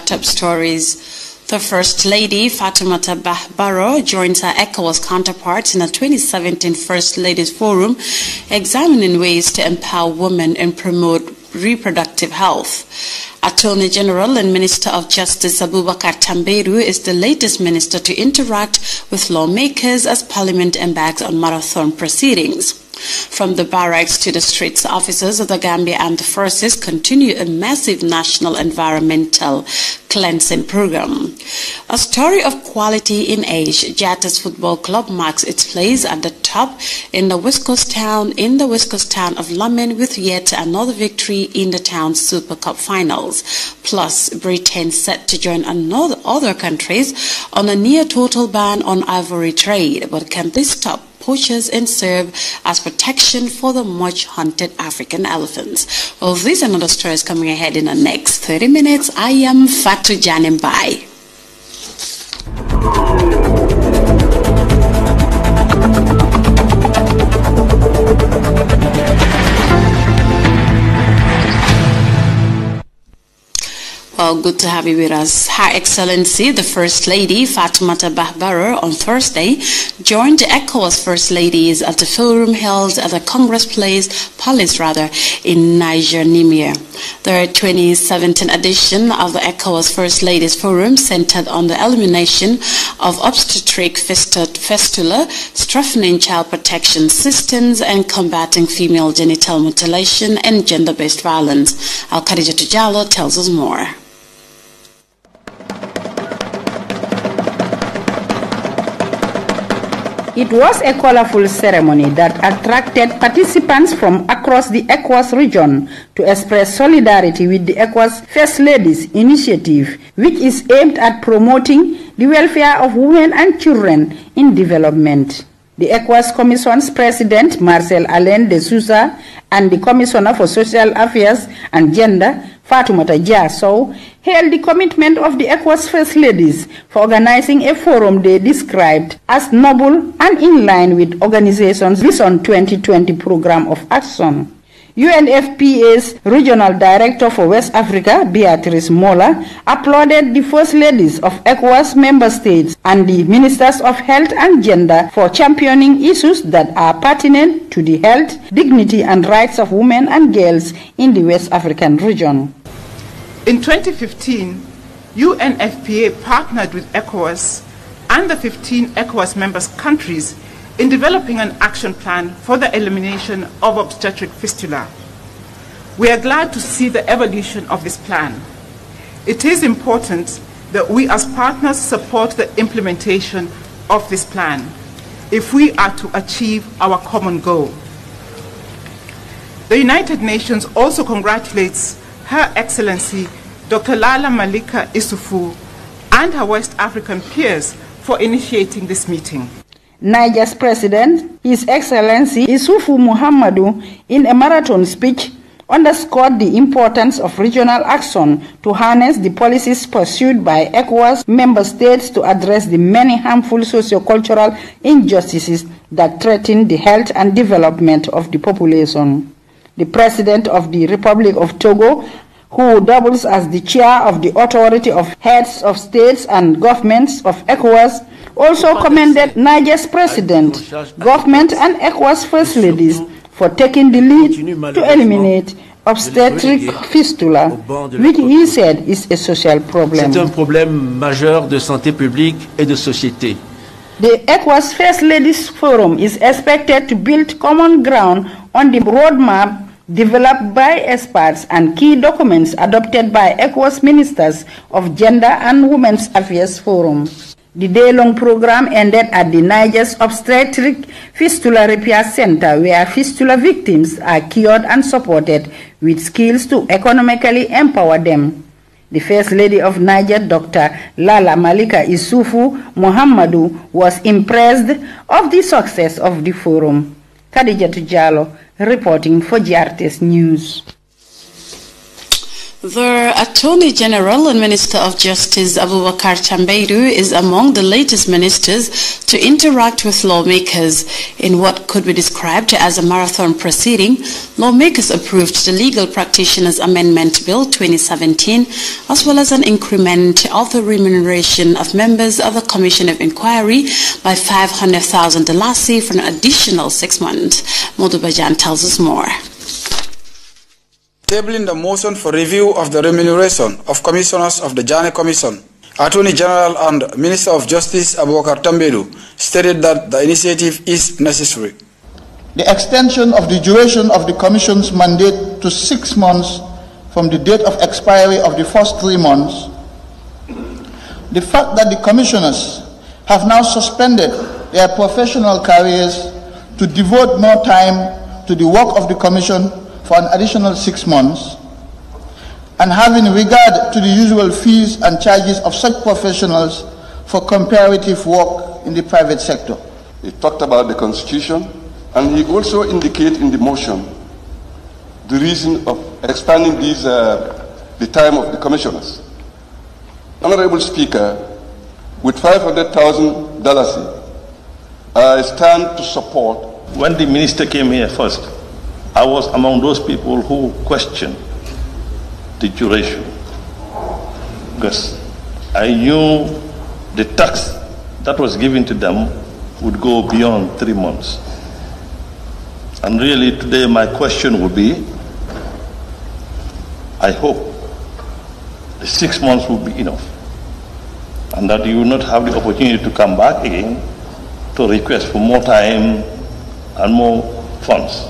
Top stories. The First Lady, Fatoumata Bah joins her ECOWAS counterparts in a 2017 First Ladies Forum, examining ways to empower women and promote reproductive health. Attorney General and Minister of Justice Abubakar Tambadou is the latest minister to interact with lawmakers as Parliament embarks on marathon proceedings. From the barracks to the streets, officers of the Gambia Armed Forces continue a massive national environmental cleansing program. A story of quality in age, GRTS Football Club marks its place at the top in the West Coast town of Lamin with yet another victory in the town's Super Cup finals. Plus, Britain set to join other countries on a near total ban on ivory trade. But can this stop poachers and serve as protection for the much-hunted African elephants? Well, these and other stories coming ahead in the next 30 minutes. I am Fatu Janembai. Well, good to have you with us. Her Excellency, the First Lady, Fatoumata Bah on Thursday, joined the ECOWAS First Ladies at the forum held at the Congress Palace in Niger, Niamey. The 2017 edition of the ECOWAS First Ladies Forum centered on the elimination of obstetric fistula, strengthening child protection systems, and combating female genital mutilation and gender-based violence. Al-Khadija Tujalo tells us more. It was a colorful ceremony that attracted participants from across the ECOWAS region to express solidarity with the ECOWAS First Ladies initiative, which is aimed at promoting the welfare of women and children in development. The ECOWAS Commission's President, Marcel Alain de Souza, and the Commissioner for Social Affairs and Gender, Fatoumata Jah hailed the commitment of the ECOWAS First Ladies for organizing a forum they described as noble and in line with organization's Vision 2020 program of action. UNFPA's Regional Director for West Africa, Beatrice Mola, applauded the First Ladies of ECOWAS member states and the Ministers of Health and Gender for championing issues that are pertinent to the health, dignity and rights of women and girls in the West African region. In 2015, UNFPA partnered with ECOWAS and the 15 ECOWAS member countries in developing an action plan for the elimination of obstetric fistula. We are glad to see the evolution of this plan. It is important that we as partners support the implementation of this plan if we are to achieve our common goal. The United Nations also congratulates Her Excellency Dr. Lala Malika Issoufou and her West African peers for initiating this meeting. Niger's President, His Excellency Issoufou Muhammadu, in a marathon speech, underscored the importance of regional action to harness the policies pursued by ECOWAS member states to address the many harmful socio-cultural injustices that threaten the health and development of the population. The President of the Republic of Togo, who doubles as the chair of the Authority of Heads of States and Governments of ECOWAS, also commended Niger's President, government and ECOWAS First Ladies for taking the lead to eliminate obstetric fistula, which he said is a social problem. C'est un problème majeur de santé publique et de société. The ECOWAS First Ladies Forum is expected to build common ground on the roadmap developed by experts and key documents adopted by ECOWAS Ministers of Gender and Women's Affairs Forum. The day-long program ended at the Niger's Obstetric Fistula Repair Center, where fistula victims are cured and supported with skills to economically empower them. The First Lady of Niger, Dr. Lala Malika Issoufou Muhammadu, was impressed of the success of the forum. Khadija Tujalo, reporting for GRTS News. The Attorney General and Minister of Justice Abubakar Tambaidu is among the latest ministers to interact with lawmakers. In what could be described as a marathon proceeding, lawmakers approved the Legal Practitioners Amendment Bill 2017, as well as an increment of the remuneration of members of the Commission of Inquiry by $500,000 for an additional 6 months. Modu Bajan tells us more. Tabling the motion for review of the remuneration of commissioners of the Jane Commission, Attorney General and Minister of Justice Abubakar Tambaidu stated that the initiative is necessary. The extension of the duration of the Commission's mandate to 6 months from the date of expiry of the first 3 months, the fact that the Commissioners have now suspended their professional careers to devote more time to the work of the Commission for an additional 6 months, and having regard to the usual fees and charges of such professionals for comparative work in the private sector. He talked about the Constitution, and he also indicated in the motion the reason of expanding the time of the commissioners. Honorable Speaker, with $500,000, I stand to support. When the minister came here first, I was among those people who questioned the duration, because I knew the tax that was given to them would go beyond 3 months. And really today my question would be, I hope the 6 months will be enough, and that you will not have the opportunity to come back again to request for more time and more funds.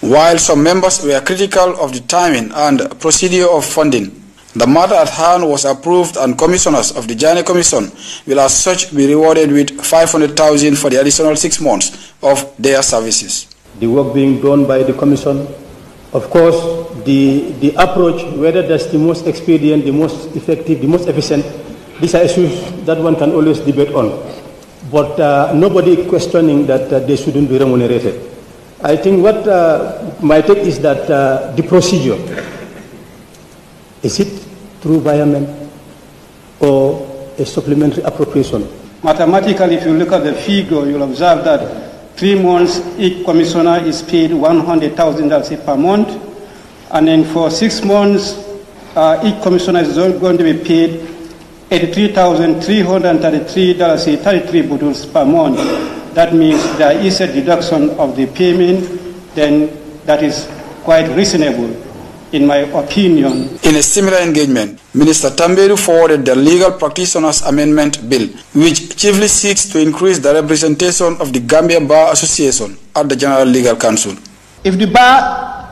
While some members were critical of the timing and procedure of funding, the matter at hand was approved, and commissioners of the Jane Commission will as such be rewarded with $500,000 for the additional 6 months of their services. The work being done by the Commission, of course, the approach, whether that's the most expedient, the most effective, the most efficient, these are issues that one can always debate on. But nobody questioning that they shouldn't be remunerated. I think what my take is that the procedure, is it through environment or a supplementary appropriation? Mathematically, if you look at the figure, you'll observe that 3 months, each commissioner is paid $100,000 per month. And then for 6 months, each commissioner is going to be paid $83,333, 33 buduls per month. That means there is a deduction of the payment, then that is quite reasonable, in my opinion. In a similar engagement, Minister Tambaidu forwarded the Legal Practitioners Amendment Bill, which chiefly seeks to increase the representation of the Gambia Bar Association at the General Legal Council. If the bar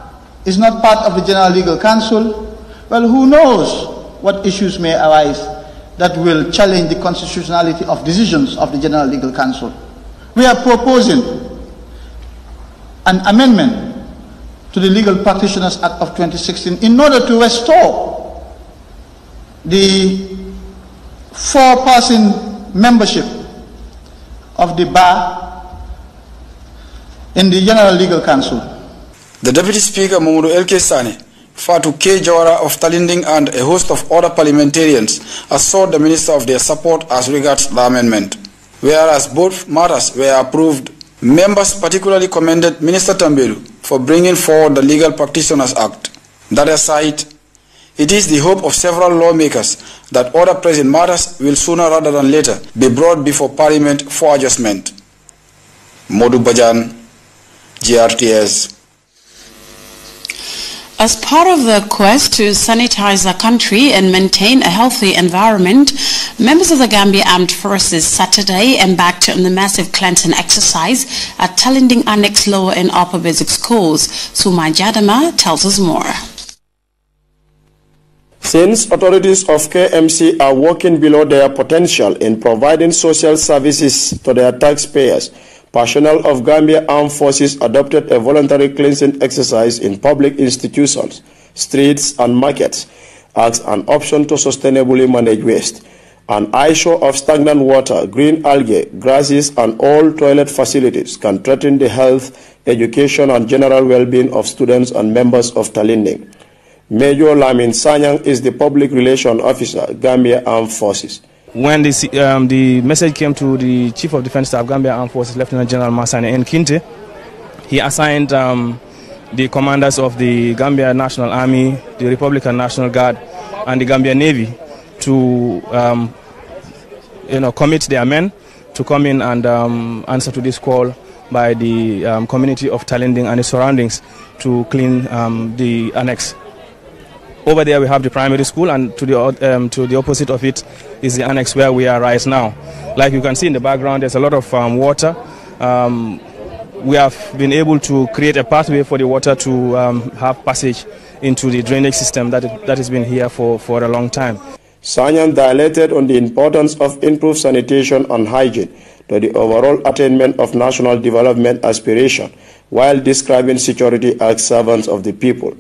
is not part of the General Legal Council, well, who knows what issues may arise that will challenge the constitutionality of decisions of the General Legal Council. We are proposing an amendment to the Legal Practitioners Act of 2016 in order to restore the 4-person membership of the bar in the General Legal Council. The Deputy Speaker Mamudu L.K. Sane, Fatu K. Jawara of Talinding, and a host of other parliamentarians assured the Minister of their support as regards the amendment. Whereas both matters were approved, members particularly commended Minister Tambaidu for bringing forward the Legal Practitioners Act. That aside, it is the hope of several lawmakers that other present matters will sooner rather than later be brought before Parliament for adjustment. Modu Bajan, GRTS. As part of the quest to sanitize the country and maintain a healthy environment, members of the Gambia Armed Forces Saturday embarked on the massive cleansing exercise at Talinding Annex Lower and Upper Basic Schools. Suma Jadama tells us more. Since authorities of KMC are working below their potential in providing social services to their taxpayers, personnel of Gambia Armed Forces adopted a voluntary cleansing exercise in public institutions, streets and markets as an option to sustainably manage waste. An eyesore of stagnant water, green algae, grasses and all toilet facilities can threaten the health, education and general well-being of students and members of Talinding. Major Lamin Sanyang is the public relations officer, Gambia Armed Forces. When the message came to the Chief of Defense Staff, Gambia Armed Forces, Lieutenant General Masani Nkinte, he assigned the commanders of the Gambia National Army, the Republican National Guard, and the Gambia Navy to commit their men to come in and answer to this call by the community of Talinding and its surroundings to clean the annex. Over there we have the primary school, and to the opposite of it is the annex where we are right now. Like you can see in the background, there's a lot of water. We have been able to create a pathway for the water to have passage into the drainage system that has been here for a long time. Sanyang dilated on the importance of improved sanitation and hygiene to the overall attainment of national development aspiration, while describing security as servants of the people.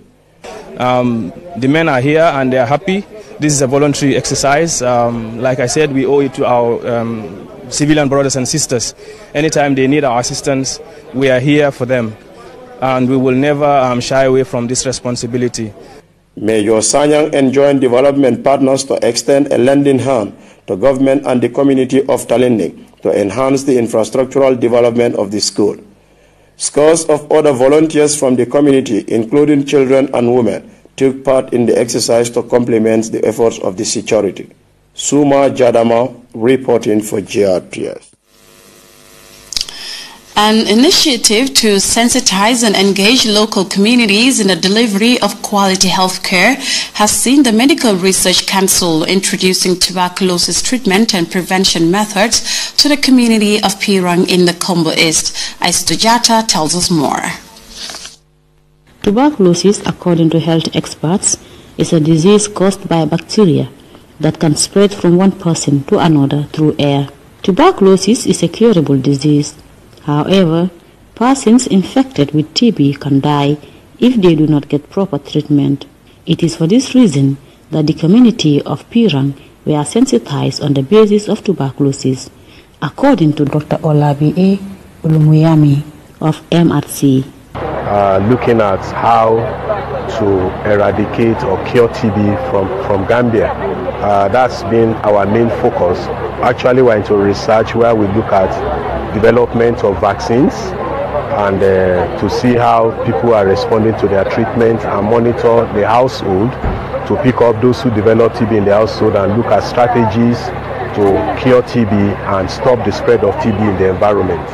The men are here and they are happy. This is a voluntary exercise. Like I said, we owe it to our civilian brothers and sisters. Anytime they need our assistance, we are here for them. And we will never shy away from this responsibility. Major Sanyang enjoined development partners to extend a lending hand to government and the community of Talinding to enhance the infrastructural development of the school. Scores of other volunteers from the community, including children and women, took part in the exercise to complement the efforts of the security. Suma Jadama reporting for GRTS. An initiative to sensitize and engage local communities in the delivery of quality health care has seen the Medical Research Council introducing tuberculosis treatment and prevention methods to the community of Pirang in the Combo East. Aistujata tells us more. Tuberculosis, according to health experts, is a disease caused by bacteria that can spread from one person to another through air. Tuberculosis is a curable disease. However, persons infected with TB can die if they do not get proper treatment. It is for this reason that the community of Pirang were sensitized on the basis of tuberculosis, according to Dr. Olabi A. Ulumuyami of MRC. Looking at how to eradicate or cure TB from Gambia. That's been our main focus. Actually, we're into research where we look at development of vaccines and to see how people are responding to their treatment and monitor the household to pick up those who develop TB in the household and look at strategies to cure TB and stop the spread of TB in the environment.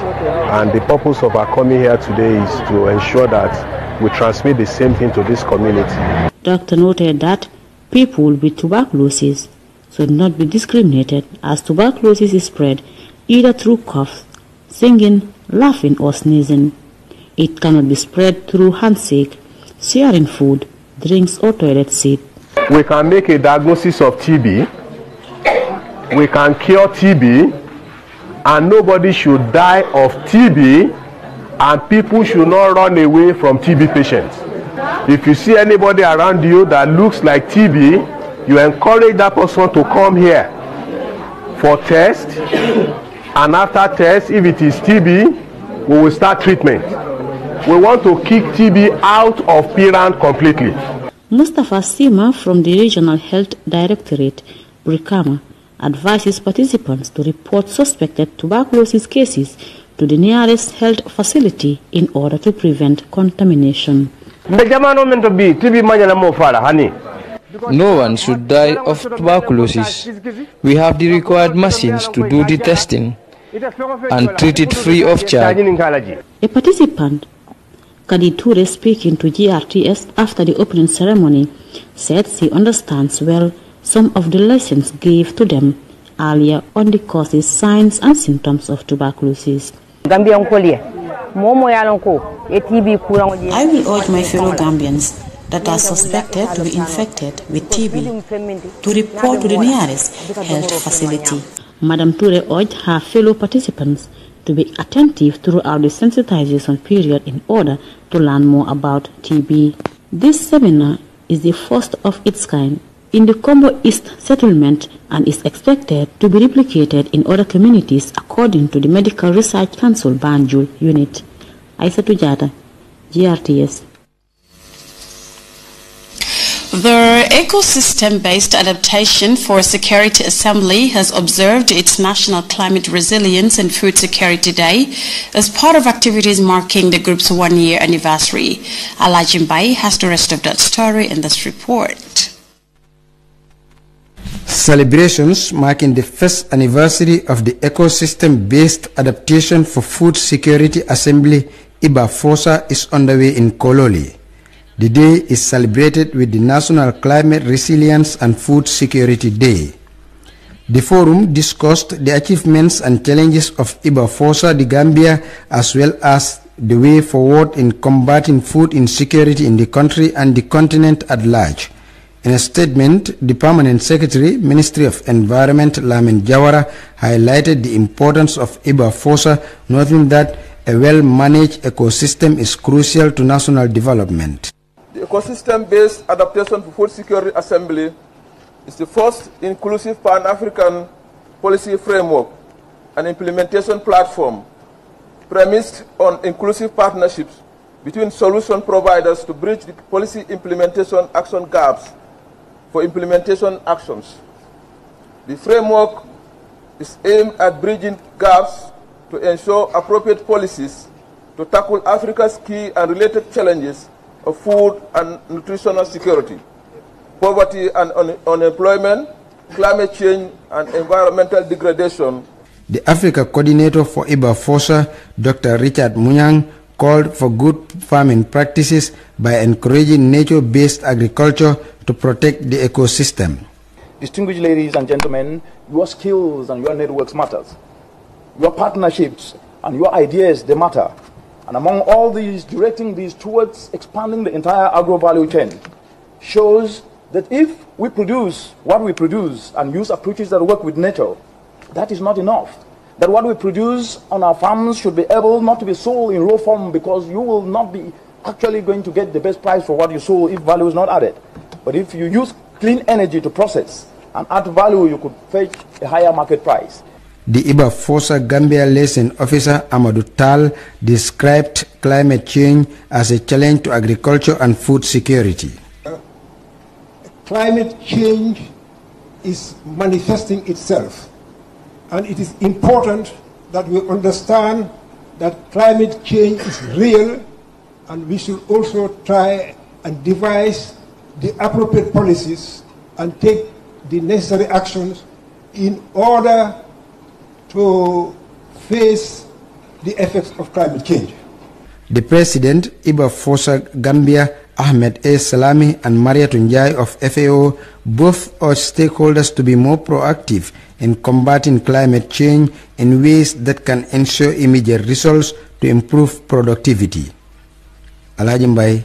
And the purpose of our coming here today is to ensure that we transmit the same thing to this community. Doctor noted that people with tuberculosis should not be discriminated, as tuberculosis is spread either through coughs, singing, laughing or sneezing. It cannot be spread through handshake, sharing food, drinks or toilet seat. We can make a diagnosis of TB, we can cure TB, and nobody should die of TB, and people should not run away from TB patients. If you see anybody around you that looks like TB, you encourage that person to come here for test, and after test, if it is TB, we will start treatment. We want to kick TB out of Pirang completely. Mustafa Sima from the Regional Health Directorate, Brikama, advises participants to report suspected tuberculosis cases to the nearest health facility in order to prevent contamination. No one should die of tuberculosis. We have the required machines to do the testing and treat it free of charge. A participant, Kaditure, speaking to GRTS after the opening ceremony, said she understands well some of the lessons gave to them earlier on the causes, signs and symptoms of tuberculosis. I will urge my fellow Gambians that are suspected to be infected with TB to report to the nearest health facility. Madam Ture urged her fellow participants to be attentive throughout the sensitization period in order to learn more about TB. This seminar is the first of its kind in the Combo East settlement and is expected to be replicated in other communities according to the Medical Research Council Banjul unit. Aisatu Jata, GRTS. The Ecosystem-Based Adaptation for Security Assembly has observed its National Climate Resilience and Food Security Day as part of activities marking the group's one-year anniversary. Alajimbai has the rest of that story in this report. Celebrations marking the first anniversary of the Ecosystem-Based Adaptation for Food Security Assembly (IBAFOSA) is underway in Kololi. The day is celebrated with the National Climate Resilience and Food Security Day. The forum discussed the achievements and challenges of IBAFOSA, the Gambia, as well as the way forward in combating food insecurity in the country and the continent at large. In a statement, the Permanent Secretary, Ministry of Environment, Lamin Jawara, highlighted the importance of IBAFOSA, noting that a well-managed ecosystem is crucial to national development. The Ecosystem-Based Adaptation for Food Security Assembly is the first inclusive Pan-African policy framework and implementation platform premised on inclusive partnerships between solution providers to bridge the policy implementation action gaps for implementation actions. The framework is aimed at bridging gaps to ensure appropriate policies to tackle Africa's key and related challenges of food and nutritional security, poverty and unemployment, climate change and environmental degradation. The Africa Coordinator for IBAFOSA, Dr. Richard Munyang, called for good farming practices by encouraging nature-based agriculture to protect the ecosystem. Distinguished ladies and gentlemen, your skills and your networks matters. Your partnerships and your ideas, they matter. And among all these, directing these towards expanding the entire agro-value chain shows that if we produce what we produce and use approaches that work with nature, that is not enough. That what we produce on our farms should be able not to be sold in raw form, because you will not be actually going to get the best price for what you sold if value is not added. But if you use clean energy to process and add value, you could fetch a higher market price. The IBAFOSA Gambia Liaison Officer Amadou Tal described climate change as a challenge to agriculture and food security. Climate change is manifesting itself, and it is important that we understand that climate change is real, and we should also try and devise the appropriate policies and take the necessary actions in order to face the effects of climate change. The President, IBAFOSA Gambia, Ahmed A. Salami, and Maria Tunjai of FAO both urged stakeholders to be more proactive in combating climate change in ways that can ensure immediate results to improve productivity. Alajimbai,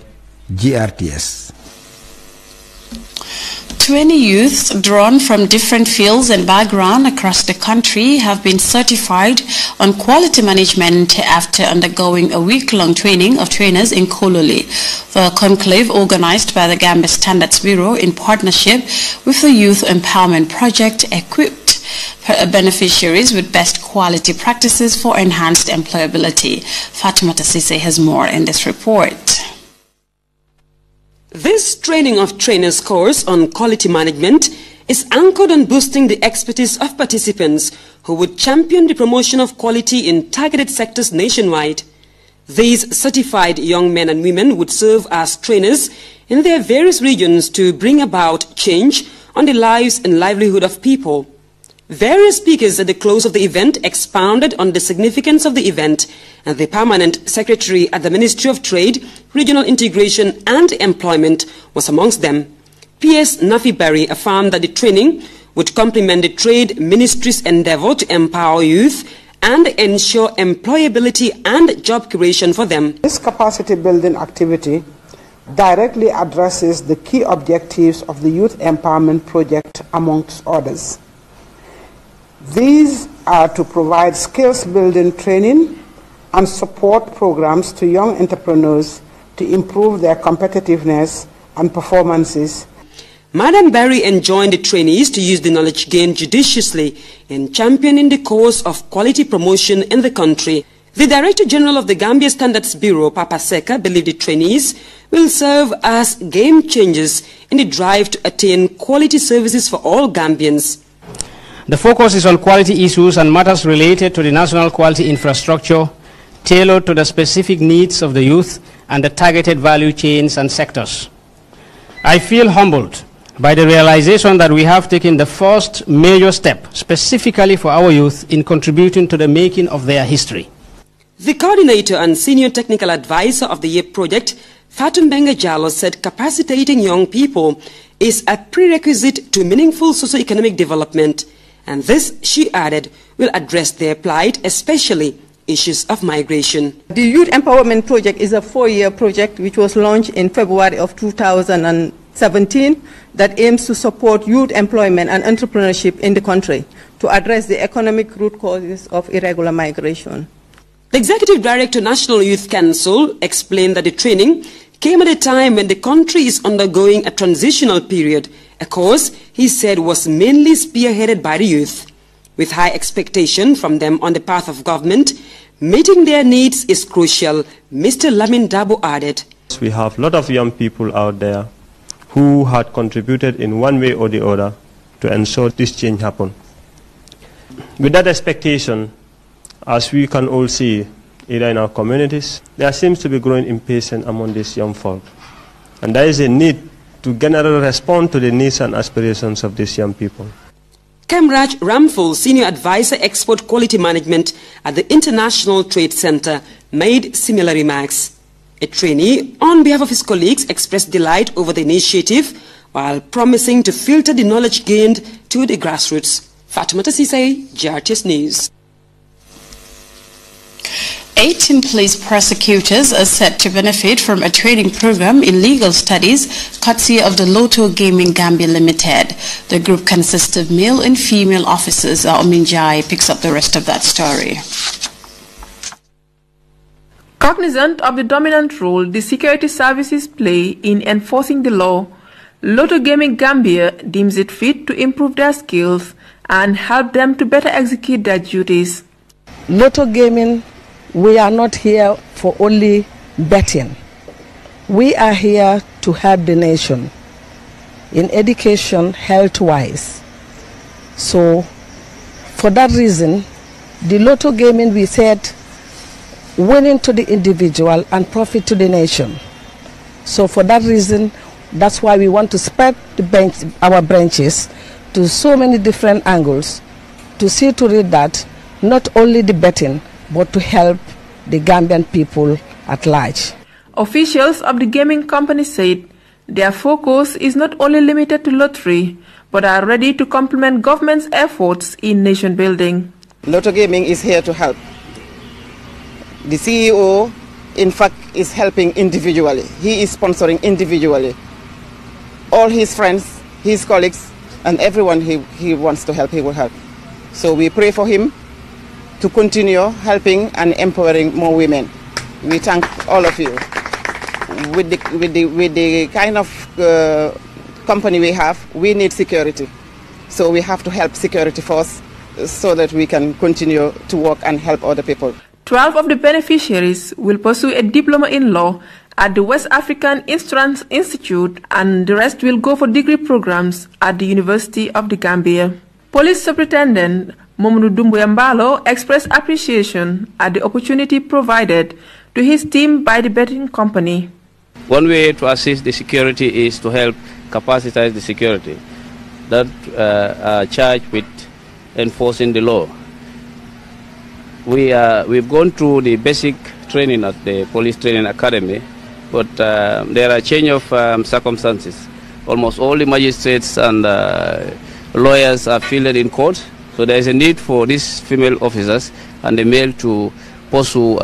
GRTS. 20 youths drawn from different fields and backgrounds across the country have been certified on quality management after undergoing a week-long training of trainers in Kololi. The conclave, organized by the Gambia Standards Bureau in partnership with the Youth Empowerment Project, equipped beneficiaries with best quality practices for enhanced employability. Fatima Tassise has more in this report. This training of trainers course on quality management is anchored on boosting the expertise of participants who would champion the promotion of quality in targeted sectors nationwide. These certified young men and women would serve as trainers in their various regions to bring about change on the lives and livelihood of people. Various speakers at the close of the event expounded on the significance of the event, and the Permanent Secretary at the Ministry of Trade, Regional Integration and Employment was amongst them. P.S. Nafi Berry affirmed that the training would complement the Trade Ministry's endeavor to empower youth and ensure employability and job creation for them. This capacity building activity directly addresses the key objectives of the Youth Empowerment Project, amongst others. These are to provide skills building training and support programs to young entrepreneurs to improve their competitiveness and performances. Madam Barry enjoined the trainees to use the knowledge gained judiciously in championing the cause of quality promotion in the country. The Director General of the Gambia Standards Bureau, Papa Seka, believed the trainees will serve as game changers in the drive to attain quality services for all Gambians. The focus is on quality issues and matters related to the national quality infrastructure, tailored to the specific needs of the youth and the targeted value chains and sectors. I feel humbled by the realization that we have taken the first major step specifically for our youth in contributing to the making of their history. The coordinator and senior technical advisor of the year project, Fatou Benga Jallo, said capacitating young people is a prerequisite to meaningful socio-economic development, and this, she added, will address their plight, especially issues of migration. The Youth Empowerment Project is a 4-year project which was launched in February of 2017 that aims to support youth employment and entrepreneurship in the country to address the economic root causes of irregular migration. The Executive Director, National Youth Council, explained that the training came at a time when the country is undergoing a transitional period, a course he said was mainly spearheaded by the youth. With high expectation from them on the path of government, meeting their needs is crucial, Mr. Lamin Dabo added. We have a lot of young people out there who had contributed in one way or the other to ensure this change happen. With that expectation, as we can all see, either in our communities, there seems to be growing impatience among these young folk. And there is a need to generally respond to the needs and aspirations of these young people. Kamraj Ramphul, Senior Advisor Export Quality Management at the International Trade Center, made similar remarks. A trainee, on behalf of his colleagues, expressed delight over the initiative while promising to filter the knowledge gained to the grassroots. Fatimata Sisay, GRTS News. 18 police prosecutors are set to benefit from a training program in legal studies courtesy of the Lotto Gaming Gambia Limited. The group consists of male and female officers. Ominjai picks up the rest of that story. Cognizant of the dominant role the security services play in enforcing the law, Lotto Gaming Gambia deems it fit to improve their skills and help them to better execute their duties. Lotto Gaming, we are not here for only betting. We are here to help the nation in education, health-wise. So, for that reason, the Lotto Gaming, we said, winning to the individual and profit to the nation. So for that reason, that's why we want to spread our branches to so many different angles to see to it that not only the betting, but to help the Gambian people at large. Officials of the gaming company said their focus is not only limited to lottery, but are ready to complement government's efforts in nation building. Lotto Gaming is here to help. The CEO, in fact, is helping individually. He is sponsoring individually. All his friends, his colleagues, and everyone he wants to help, he will help. So we pray for him to continue helping and empowering more women. We thank all of you. With the kind of company we have, we need security. So we have to help security force so that we can continue to work and help other people. 12 of the beneficiaries will pursue a diploma in law at the West African Insurance Institute, and the rest will go for degree programs at the University of the Gambia. Police Superintendent Momodu Dumbuyambalo expressed appreciation at the opportunity provided to his team by the betting company. One way to assist the security is to help capacitize the security that are charged with enforcing the law. We've gone through the basic training at the Police Training Academy, but there are a change of circumstances. Almost all the magistrates and lawyers are fielded in court, so there is a need for these female officers and the male to pursue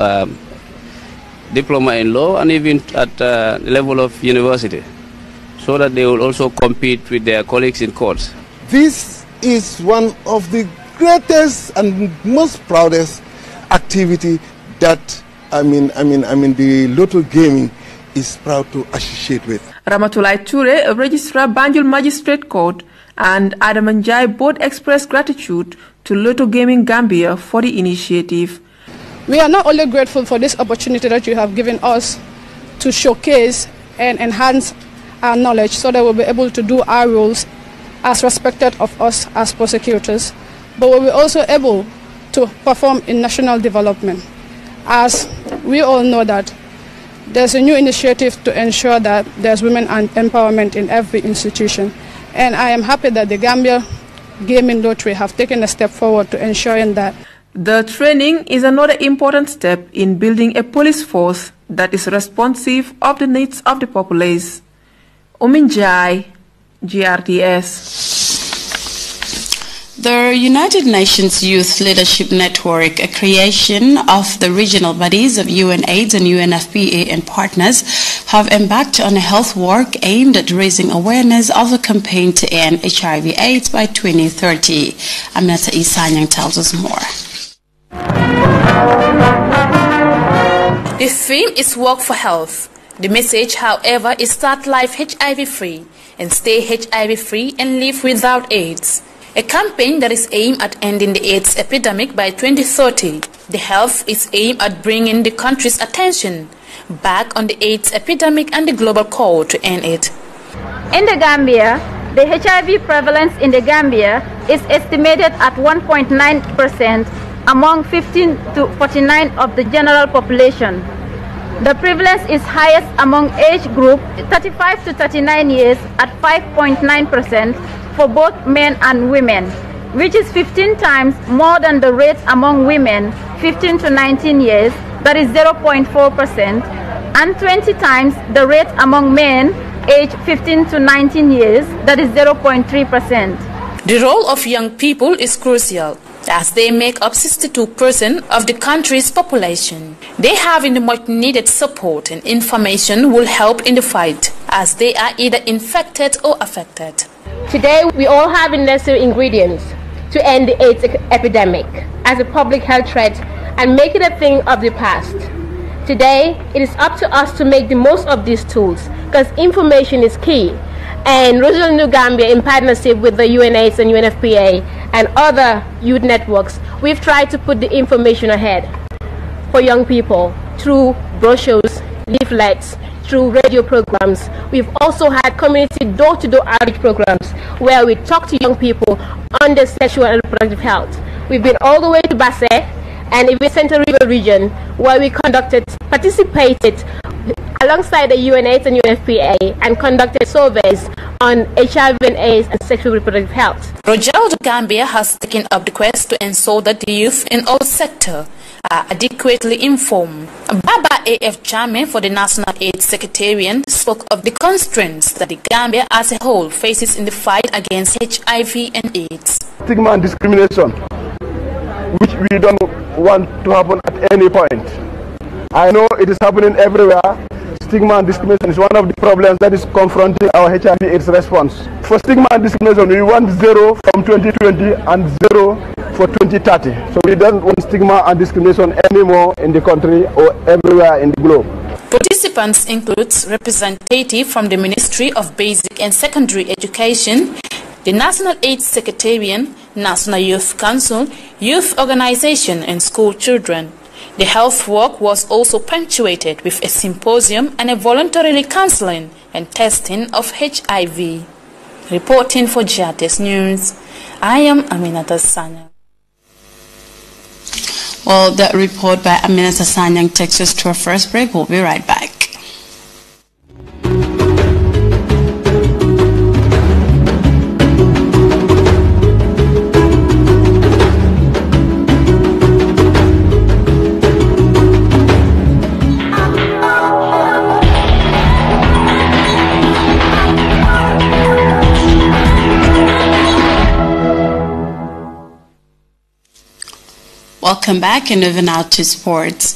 diploma in law and even at the level of university, so that they will also compete with their colleagues in courts. This is one of the greatest and most proudest activity that the Lotto Gaming is proud to associate with. Ramatulai Ture, Registrar Banjul Magistrate Court, and Adam Njai both expressed gratitude to Lotto Gaming Gambia for the initiative. We are not only grateful for this opportunity that you have given us to showcase and enhance our knowledge so that we'll be able to do our roles as respected of us as prosecutors, but we'll be also able to perform in national development. As we all know that there's a new initiative to ensure that there's women empowerment in every institution. And I am happy that the Gambia Gaming Lottery have taken a step forward to ensuring that. The training is another important step in building a police force that is responsive of the needs of the populace. Ominjai, GRTS. The United Nations Youth Leadership Network, a creation of the regional bodies of UNAIDS and UNFPA and partners, have embarked on a health work aimed at raising awareness of a campaign to end HIV/AIDS by 2030. Aminata Isanyang tells us more. The theme is Work for Health. The message, however, is start life HIV-free and stay HIV-free and live without AIDS. A campaign that is aimed at ending the AIDS epidemic by 2030. The health is aimed at bringing the country's attention back on the AIDS epidemic and the global call to end it. In the Gambia, the HIV prevalence in the Gambia is estimated at 1.9% among 15 to 49 of the general population. The prevalence is highest among age group 35 to 39 years at 5.9%. for both men and women, which is 15 times more than the rate among women 15 to 19 years, that is 0.4%, and 20 times the rate among men aged 15 to 19 years, that is 0.3%. The role of young people is crucial, as they make up 62% of the country's population. They have the much needed support, and information will help in the fight, as they are either infected or affected. Today, we all have the necessary ingredients to end the AIDS epidemic as a public health threat and make it a thing of the past. Today, it is up to us to make the most of these tools because information is key. And Regional New Gambia, in partnership with the UNAIDS and UNFPA and other youth networks, we've tried to put the information ahead for young people through brochures, leaflets, through radio programs. We've also had community door-to-door outreach programs where we talk to young people on their sexual and reproductive health. We've been all the way to Basse and in the Central River region where we participated alongside the UNAIDS and UNFPA and conducted surveys on HIV and AIDS and sexual reproductive health. Rojaldo Gambia has taken up the quest to ensure that the youth in all sectors are adequately informed. Baba A.F. Jame for the National AIDS Secretariat spoke of the constraints that the Gambia as a whole faces in the fight against HIV and AIDS. Stigma and discrimination, which we don't want to happen at any point. I know it is happening everywhere. Stigma and discrimination is one of the problems that is confronting our HIV/AIDS response. For stigma and discrimination, we want 0 from 2020 and 0 for 2030. So we don't want stigma and discrimination anymore in the country or everywhere in the globe. Participants include representatives from the Ministry of Basic and Secondary Education, the National AIDS Secretariat, National Youth Council, youth organization, and school children. The health work was also punctuated with a symposium and a voluntary counseling and testing of HIV. Reporting for GRTS News, I am Aminata Sanyang. Well, that report by Aminata Sanyang takes us to our first break. We'll be right back. Welcome back, and over now to sports.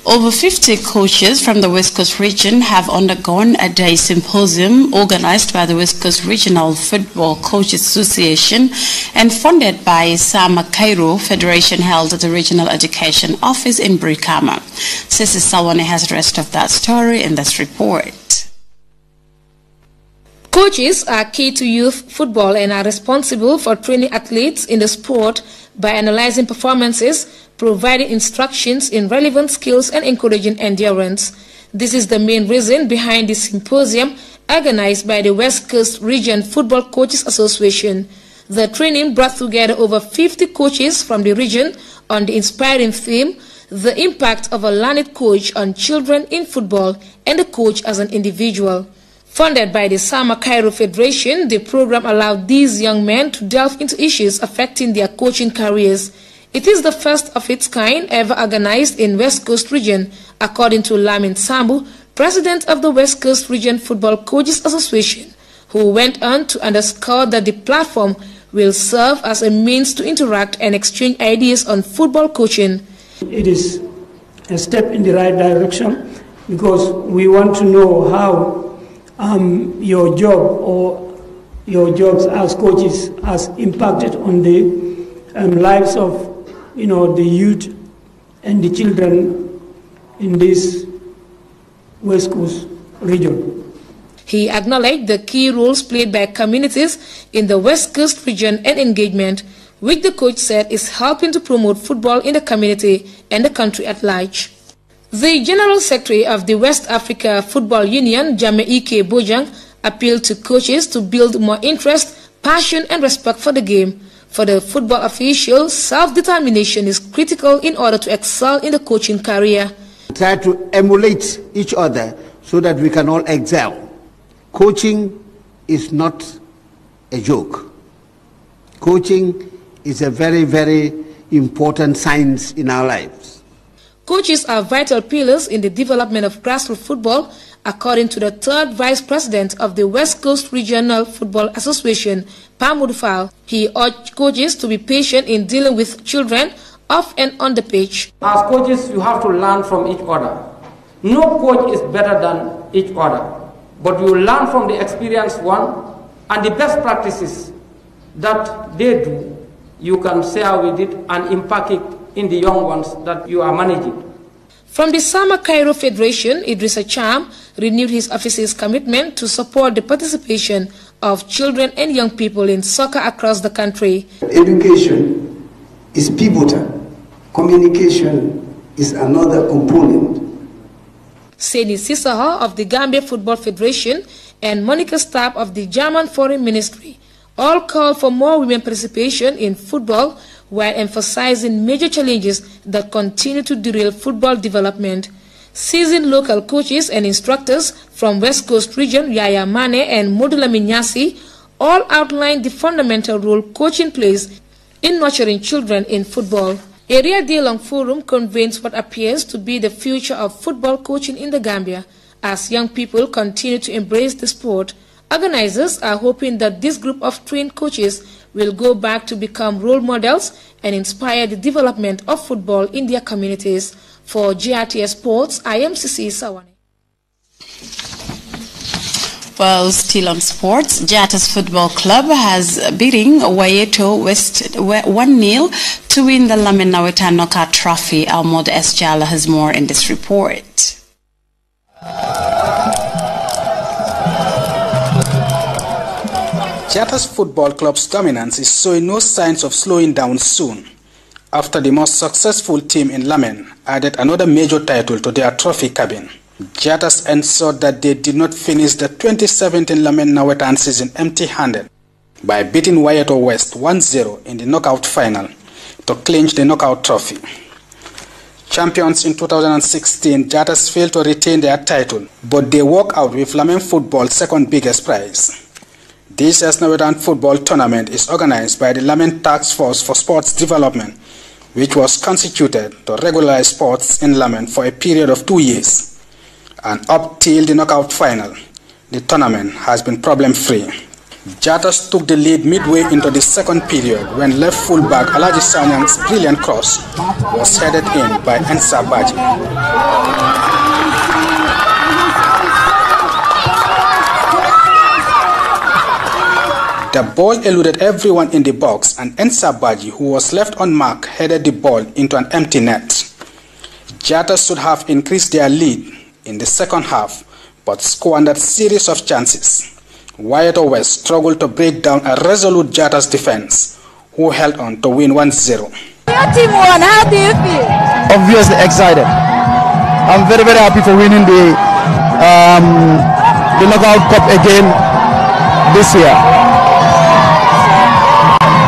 Over 50 coaches from the West Coast region have undergone a day symposium organized by the West Coast Regional Football Coaches Association and funded by Sama Cairo Federation, held at the Regional Education Office in Brikama. Sisi Salwane has the rest of that story in this report. Coaches are key to youth football and are responsible for training athletes in the sport by analyzing performances, providing instructions in relevant skills, and encouraging endurance. This is the main reason behind the symposium organized by the West Coast Region Football Coaches Association. The training brought together over 50 coaches from the region on the inspiring theme, the impact of a learned coach on children in football and the coach as an individual. Funded by the Sama Cairo Federation, the program allowed these young men to delve into issues affecting their coaching careers. It is the first of its kind ever organized in West Coast Region, according to Lamin Sambu, president of the West Coast Region Football Coaches Association, who went on to underscore that the platform will serve as a means to interact and exchange ideas on football coaching. It is a step in the right direction because we want to know how your job or your jobs as coaches has impacted on the lives of the youth and the children in this West Coast region. He acknowledged the key roles played by communities in the West Coast region and engagement, which the coach said is helping to promote football in the community and the country at large. The General Secretary of the West Africa Football Union, Jameike Bojang, appealed to coaches to build more interest, passion and respect for the game. For the football official, self-determination is critical in order to excel in the coaching career. Try to emulate each other so that we can all excel. Coaching is not a joke. Coaching is a very, very important science in our lives. Coaches are vital pillars in the development of grassroots football, according to the third vice president of the West Coast Regional Football Association, Pamud Fall. He urged coaches to be patient in dealing with children off and on the pitch. As coaches, you have to learn from each other. No coach is better than each other, but you learn from the experienced one and the best practices that they do. You can share with it and impact it in the young ones that you are managing. From the Sama Cairo Federation, Idrissa Cham renewed his office's commitment to support the participation of children and young people in soccer across the country. Education is pivotal. Communication is another component. Seni Sisaha of the Gambia Football Federation and Monica Stapp of the German Foreign Ministry all called for more women participation in football while emphasizing major challenges that continue to derail football development. Seasoned local coaches and instructors from West Coast Region, Yaya Mane and Modula Minyasi, all outlined the fundamental role coaching plays in nurturing children in football. Area Day-long Forum convenes what appears to be the future of football coaching in the Gambia. As young people continue to embrace the sport, organizers are hoping that this group of trained coaches will go back to become role models and inspire the development of football in their communities. For GRTS Sports, I am Sisi Sawane. Well, still on sports, GRTS Football Club has beating Wayeto West 1-0 to win the Lamin Naweta Knockout Trophy. Almod Esjala has more in this report. GRTS Football Club's dominance is showing no signs of slowing down soon, after the most successful team in Lamin added another major title to their trophy cabin. GRTS ensured that they did not finish the 2017 Lamin Nawetan season empty-handed by beating Wayeto West 1-0 in the knockout final to clinch the knockout trophy. Champions in 2016, GRTS failed to retain their title, but they walk out with Lamin football's second biggest prize. This year's Nawetan football tournament is organized by the Lamin Task Force for Sports Development, which was constituted to regularize sports in Lamin for a period of 2 years. And up till the knockout final, the tournament has been problem-free. GRTS took the lead midway into the second period when left fullback Alaji Sanyang's brilliant cross was headed in by Ensa Baji. The ball eluded everyone in the box and Ensa Baji, who was left unmarked, headed the ball into an empty net. GRTS should have increased their lead in the second half, but squandered a series of chances. Wayeto West struggled to break down a resolute GRTS defense, who held on to win 1-0. Your team won. How do you feel? Obviously excited. I'm very, very happy for winning the the knockout cup again this year.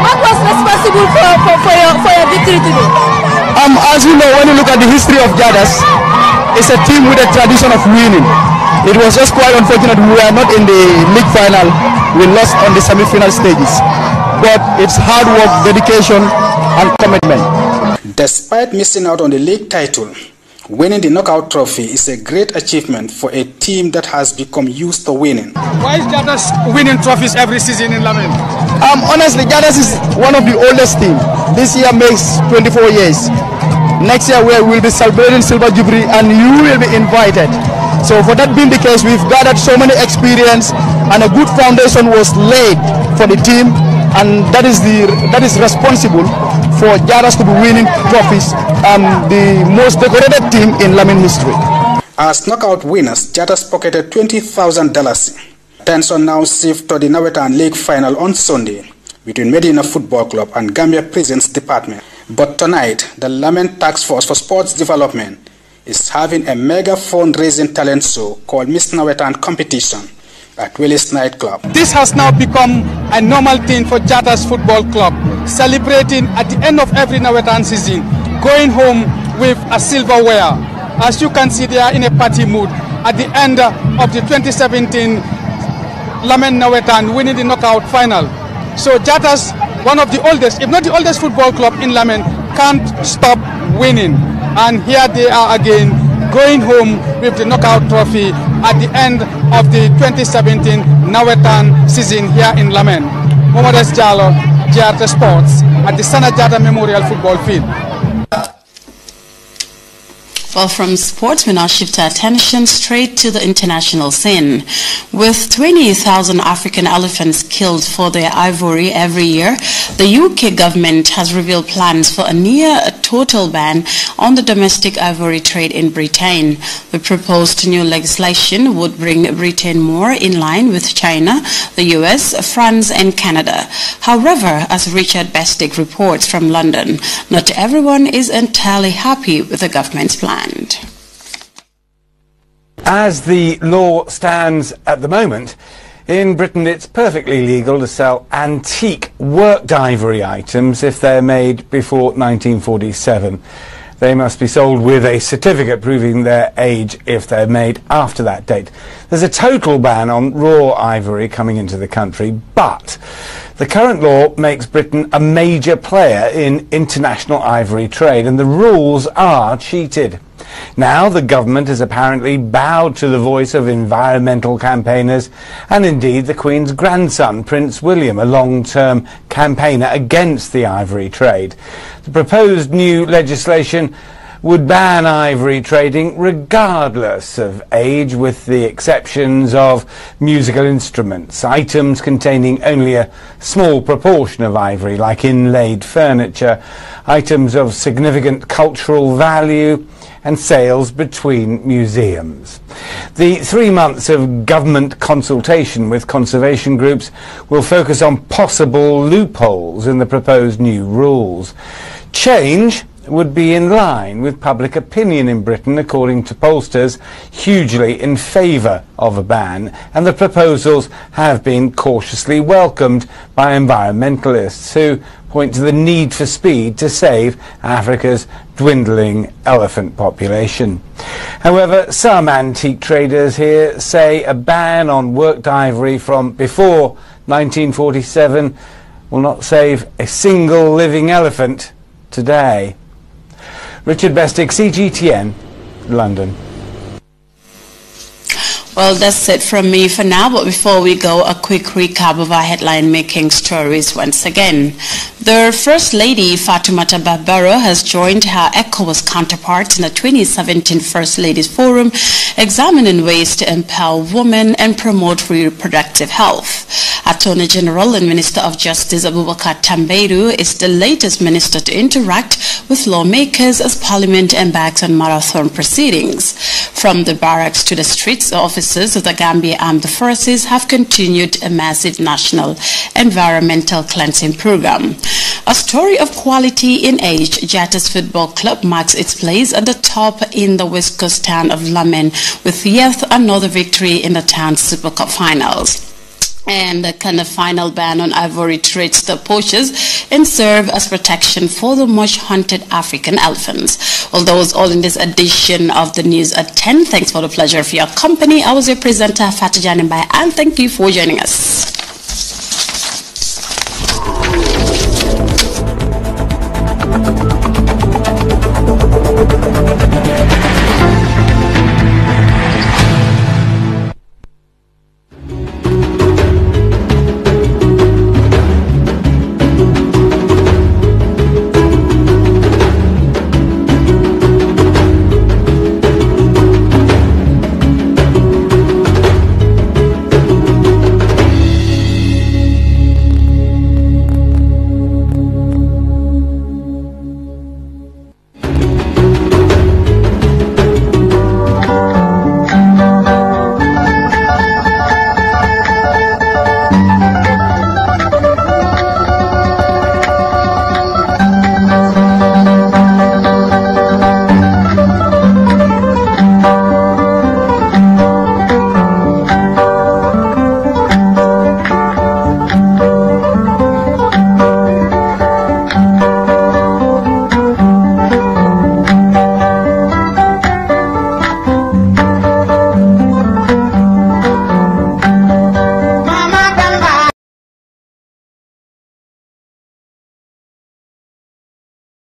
What was responsible for your victory today? As you know, when you look at the history of Jadas, it's a team with a tradition of winning. It was just quite unfortunate we were not in the league final. We lost on the semi-final stages. But it's hard work, dedication, and commitment. Despite missing out on the league title, winning the knockout trophy is a great achievement for a team that has become used to winning. Why is Jadas winning trophies every season in Lamin? Honestly, Jadas is one of the oldest teams. This year makes 24 years. Next year we will be celebrating Silver Jubilee and you will be invited. So for that being the case, we've gathered so many experience and a good foundation was laid for the team, and that is responsible for Jadas to be winning trophies, the most decorated team in Lamin history. As knockout winners, Jadas pocketed $20,000. Tension now shift to the Nawetan League final on Sunday between Medina Football Club and Gambia Prisons Department. But tonight, the Lamin Task Force for Sports Development is having a mega fundraising talent show called Miss Nawetan Competition at Willis Nightclub. This has now become a normal thing for Jadas Football Club, celebrating at the end of every Nawetan season, going home with a silverware. As you can see, they are in a party mood at the end of the 2017 Lamin Nawetan, winning the knockout final. So Jadas, one of the oldest, if not the oldest football club in Lamin, can't stop winning. And here they are again, going home with the knockout trophy at the end of the 2017 Nawetan season here in Lamin. Mohamed Jallo, GRTS Sports, at the Sana Jatta Memorial Football Field. Well, from sports, we now shift our attention straight to the international scene. With 20,000 African elephants killed for their ivory every year, the UK government has revealed plans for a near total ban on the domestic ivory trade in Britain. The proposed new legislation would bring Britain more in line with China, the US, France and Canada. However, as Richard Bestick reports from London, not everyone is entirely happy with the government's plan. As the law stands at the moment, in Britain it's perfectly legal to sell antique worked ivory items if they're made before 1947. They must be sold with a certificate proving their age if they're made after that date. There's a total ban on raw ivory coming into the country, but the current law makes Britain a major player in international ivory trade, and the rules are cheated. Now the government has apparently bowed to the voice of environmental campaigners and indeed the Queen's grandson, Prince William, a long-term campaigner against the ivory trade. The proposed new legislation would ban ivory trading regardless of age, with the exceptions of musical instruments, items containing only a small proportion of ivory like inlaid furniture, items of significant cultural value, and sales between museums. The 3 months of government consultation with conservation groups will focus on possible loopholes in the proposed new rules. Change would be in line with public opinion in Britain, according to pollsters, hugely in favour of a ban, and the proposals have been cautiously welcomed by environmentalists who point to the need for speed to save Africa's dwindling elephant population. However, some antique traders here say a ban on worked ivory from before 1947 will not save a single living elephant today. Richard Bestick, CGTN, London. Well, that's it from me for now, but before we go, a quick recap of our headline-making stories once again. The First Lady, Fatoumata Bahbaro, has joined her ECOWAS counterparts in the 2017 First Ladies Forum, examining ways to empower women and promote reproductive health. Attorney General and Minister of Justice Abubakar Tambadou is the latest minister to interact with lawmakers as Parliament embarks on marathon proceedings. From the barracks to the streets, the officers of the Gambia Armed Forces have continued a massive national environmental cleansing program. A story of quality in age, GRTS Football Club marks its place at the top in the West Coast town of Lamen with yet another victory in the town's Super Cup finals. And the kind of final ban on ivory treats the poachers and serve as protection for the much hunted African elephants. Well, that was all in this edition of the news at 10. Thanks for the pleasure of your company. I was your presenter, Fatih Janimbai, and thank you for joining us.